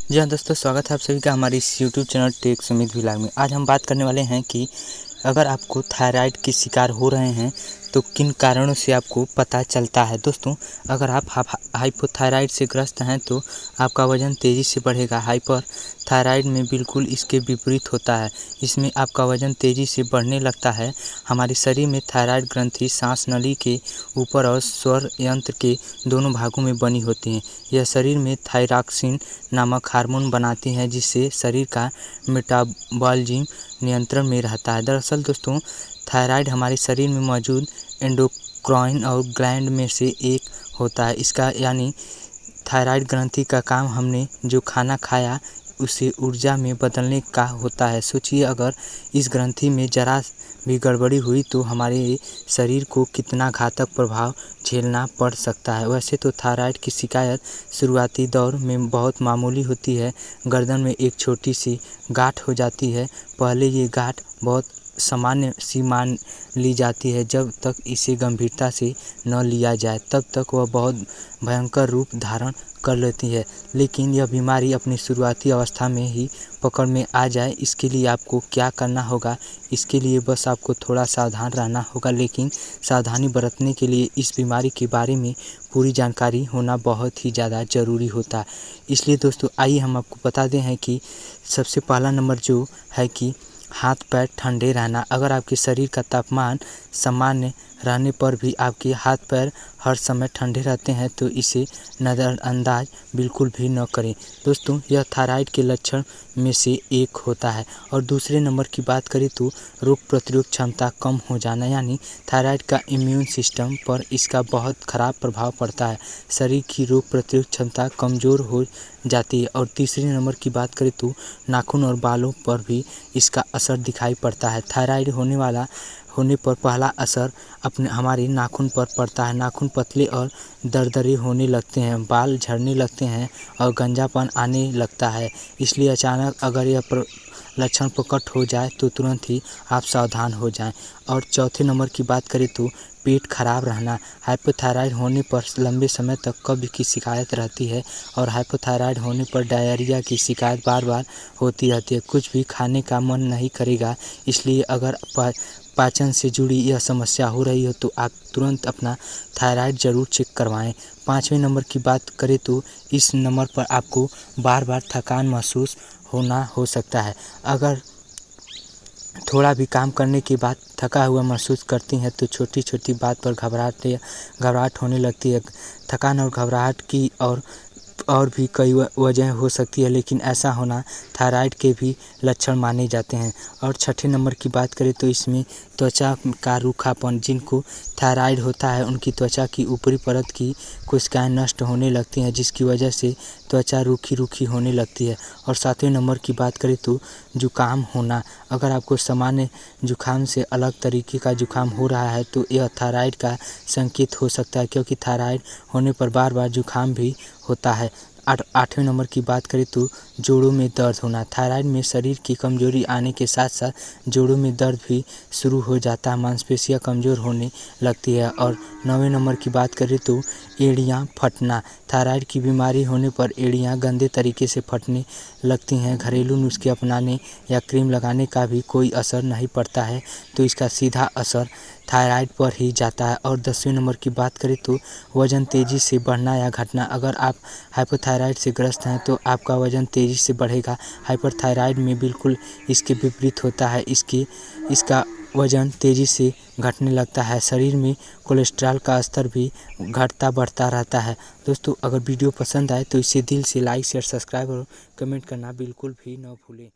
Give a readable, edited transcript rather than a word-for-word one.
जी हाँ दोस्तों, स्वागत है आप सभी का हमारे इस YouTube channel tech Sumit vlog में। आज हम बात करने वाले हैं कि अगर आपको थायराइड के शिकार हो रहे हैं तो किन कारणों से आपको पता चलता है। दोस्तों, अगर आप हाइपोथायराइड से ग्रस्त हैं तो आपका वज़न तेज़ी से बढ़ेगा। हाइपर थायराइड में बिल्कुल इसके विपरीत होता है। इसमें आपका वज़न तेज़ी से बढ़ने लगता है। हमारे शरीर में थायराइड ग्रंथि सांस नली के ऊपर और स्वर यंत्र के दोनों भागों में बनी होती हैं। यह शरीर में थायरॉक्सिन नामक हार्मोन बनाती हैं, जिससे शरीर का मेटाबॉलिज्म नियंत्रण में रहता है। दरअसल दोस्तों, थायराइड हमारे शरीर में मौजूद एंडोक्राइन और ग्लैंड में से एक होता है। इसका यानी थायराइड ग्रंथि का काम हमने जो खाना खाया उसे ऊर्जा में बदलने का होता है। सोचिए, अगर इस ग्रंथि में जरा भी गड़बड़ी हुई तो हमारे शरीर को कितना घातक प्रभाव झेलना पड़ सकता है। वैसे तो थायराइड की शिकायत शुरुआती दौर में बहुत मामूली होती है। गर्दन में एक छोटी सी गांठ हो जाती है। पहले ये गांठ बहुत सामान्य सी मान ली जाती है। जब तक इसे गंभीरता से न लिया जाए तब तक वह बहुत भयंकर रूप धारण कर लेती है। लेकिन यह बीमारी अपनी शुरुआती अवस्था में ही पकड़ में आ जाए, इसके लिए आपको क्या करना होगा? इसके लिए बस आपको थोड़ा सावधान रहना होगा, लेकिन सावधानी बरतने के लिए इस बीमारी के बारे में पूरी जानकारी होना बहुत ही ज़्यादा ज़रूरी होता है। इसलिए दोस्तों, आइए हम आपको बता दें हैं कि सबसे पहला नंबर जो है कि हाथ पैर ठंडे रहना। अगर आपके शरीर का तापमान सामान्य रहने पर भी आपके हाथ पैर हर समय ठंडे रहते हैं तो इसे नज़रअंदाज बिल्कुल भी न करें। दोस्तों, यह थायराइड के लक्षण में से एक होता है। और दूसरे नंबर की बात करें तो रोग प्रतिरोध क्षमता कम हो जाना, यानी थायराइड का इम्यून सिस्टम पर इसका बहुत खराब प्रभाव पड़ता है। शरीर की रोग प्रतिरोध क्षमता कमज़ोर हो जाती है। और तीसरे नंबर की बात करें तो नाखून और बालों पर भी इसका असर दिखाई पड़ता है। थायराइड होने पर पहला असर अपने हमारे नाखून पर पड़ता है। नाखून पतले और दरदरे होने लगते हैं, बाल झड़ने लगते हैं और गंजापन आने लगता है। इसलिए अचानक अगर यह लक्षण प्रकट हो जाए तो तुरंत ही आप सावधान हो जाएं। और चौथे नंबर की बात करें तो पेट खराब रहना। हाइपोथायराइड होने पर लंबे समय तक कब्ज की शिकायत रहती है और हाइपोथायराइड होने पर डायरिया की शिकायत बार बार होती रहती है। कुछ भी खाने का मन नहीं करेगा। इसलिए अगर पाचन से जुड़ी यह समस्या हो रही हो तो आप तुरंत अपना थायराइड ज़रूर चेक करवाएं। पाँचवें नंबर की बात करें तो इस नंबर पर आपको बार बार थकान महसूस हो सकता है। अगर थोड़ा भी काम करने के बाद थका हुआ महसूस करती हैं तो छोटी छोटी बात पर घबराहट होने लगती है। थकान और घबराहट की और भी कई वजह हो सकती है, लेकिन ऐसा होना थायराइड के भी लक्षण माने जाते हैं। और छठे नंबर की बात करें तो इसमें त्वचा का रूखापन। जिनको थायराइड होता है उनकी त्वचा की ऊपरी परत की कोशिकाएं नष्ट होने लगती हैं, जिसकी वजह से त्वचा रूखी रूखी होने लगती है। और सातवें नंबर की बात करें तो जुकाम होना। अगर आपको सामान्य जुकाम से अलग तरीके का जुकाम हो रहा है तो यह थायराइड का संकेत हो सकता है, क्योंकि थायराइड होने पर बार बार जुकाम भी होता है। आठवें नंबर की बात करें तो जोड़ों में दर्द होना। थायराइड में शरीर की कमजोरी आने के साथ साथ जोड़ों में दर्द भी शुरू हो जाता है, मांसपेशियां कमज़ोर होने लगती है। और नौवें नंबर की बात करें तो एड़ियाँ फटना। थायराइड की बीमारी होने पर एड़ियाँ गंदे तरीके से फटने लगती हैं। घरेलू नुस्खे अपनाने या क्रीम लगाने का भी कोई असर नहीं पड़ता है, तो इसका सीधा असर थायराइड पर ही जाता है। और 10वें नंबर की बात करें तो वज़न तेज़ी से बढ़ना या घटना। अगर आप हाइपोथायराइड से ग्रस्त हैं तो आपका वज़न तेज़ी से बढ़ेगा। हाइपरथायराइड में बिल्कुल इसके विपरीत होता है। इसका वज़न तेज़ी से घटने लगता है। शरीर में कोलेस्ट्रॉल का स्तर भी घटता बढ़ता रहता है। दोस्तों, अगर वीडियो पसंद आए तो इसे दिल से लाइक शेयर सब्सक्राइब और कमेंट करना बिल्कुल भी न भूलें।